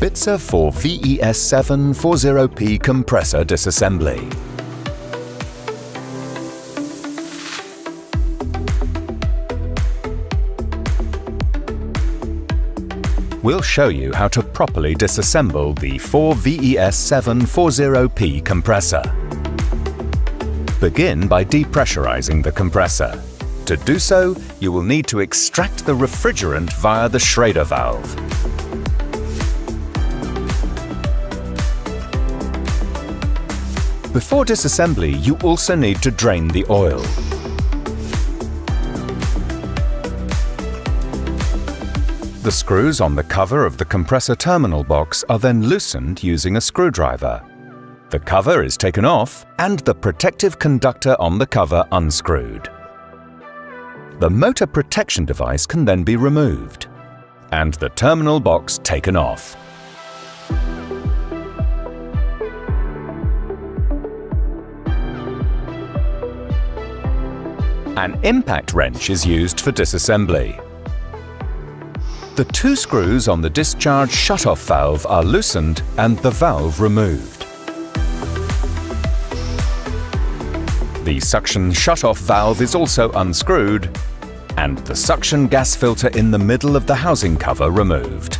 Bitzer 4 VES740P compressor disassembly. We'll show you how to properly disassemble the 4 VES740P compressor. Begin by depressurizing the compressor. To do so, you will need to extract the refrigerant via the Schrader valve. Before disassembly, you also need to drain the oil. The screws on the cover of the compressor terminal box are then loosened using a screwdriver. The cover is taken off and the protective conductor on the cover unscrewed. The motor protection device can then be removed and the terminal box taken off. An impact wrench is used for disassembly. The two screws on the discharge shutoff valve are loosened and the valve removed. The suction shutoff valve is also unscrewed and the suction gas filter in the middle of the housing cover removed.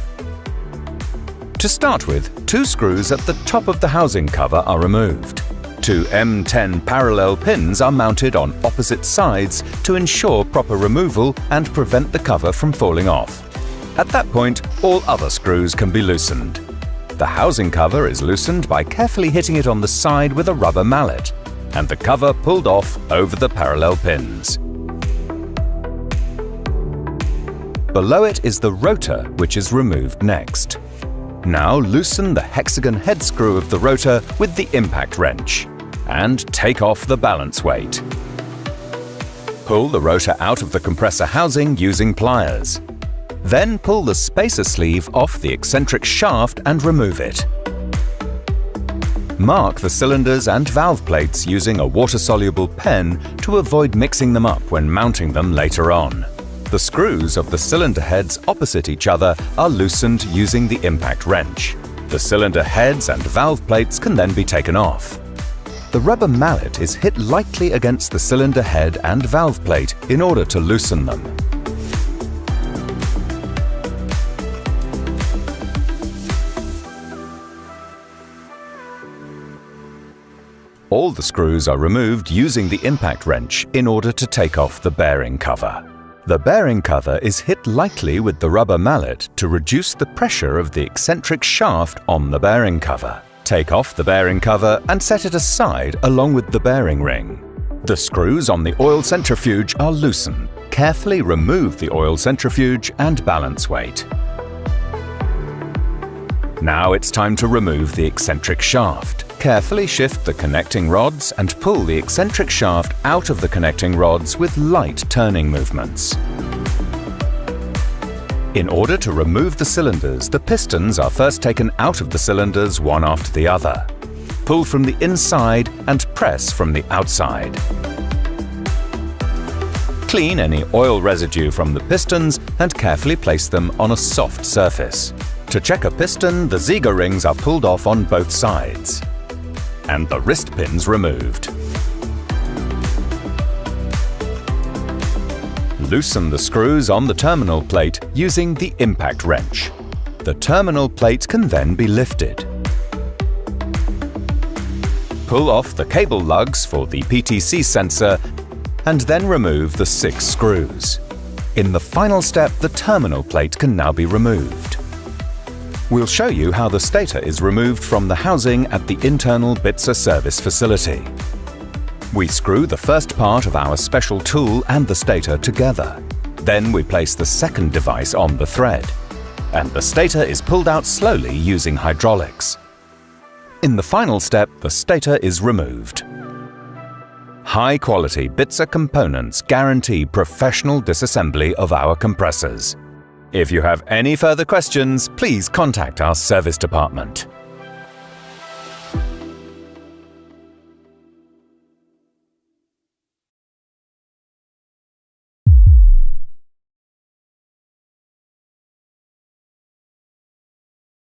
To start with, two screws at the top of the housing cover are removed. Two M10 parallel pins are mounted on opposite sides to ensure proper removal and prevent the cover from falling off. At that point, all other screws can be loosened. The housing cover is loosened by carefully hitting it on the side with a rubber mallet, and the cover pulled off over the parallel pins. Below it is the rotor, which is removed next. Now loosen the hexagon head screw of the rotor with the impact wrench, and take off the balance weight. Pull the rotor out of the compressor housing using pliers. Then pull the spacer sleeve off the eccentric shaft and remove it. Mark the cylinders and valve plates using a water-soluble pen to avoid mixing them up when mounting them later on. The screws of the cylinder heads opposite each other are loosened using the impact wrench. The cylinder heads and valve plates can then be taken off. The rubber mallet is hit lightly against the cylinder head and valve plate in order to loosen them. All the screws are removed using the impact wrench in order to take off the bearing cover. The bearing cover is hit lightly with the rubber mallet to reduce the pressure of the eccentric shaft on the bearing cover. Take off the bearing cover and set it aside along with the bearing ring. The screws on the oil centrifuge are loosened. Carefully remove the oil centrifuge and balance weight. Now it's time to remove the eccentric shaft. Carefully shift the connecting rods and pull the eccentric shaft out of the connecting rods with light turning movements. In order to remove the cylinders, the pistons are first taken out of the cylinders one after the other. Pull from the inside and press from the outside. Clean any oil residue from the pistons and carefully place them on a soft surface. To check a piston, the Ziegler rings are pulled off on both sides and the wrist pins removed. Loosen the screws on the terminal plate using the impact wrench. The terminal plate can then be lifted. Pull off the cable lugs for the PTC sensor and then remove the 6 screws. In the final step, the terminal plate can now be removed. We'll show you how the stator is removed from the housing at the internal Bitzer service facility. We screw the first part of our special tool and the stator together. Then we place the second device on the thread, and the stator is pulled out slowly using hydraulics. In the final step, the stator is removed. High-quality Bitzer components guarantee professional disassembly of our compressors. If you have any further questions, please contact our service department.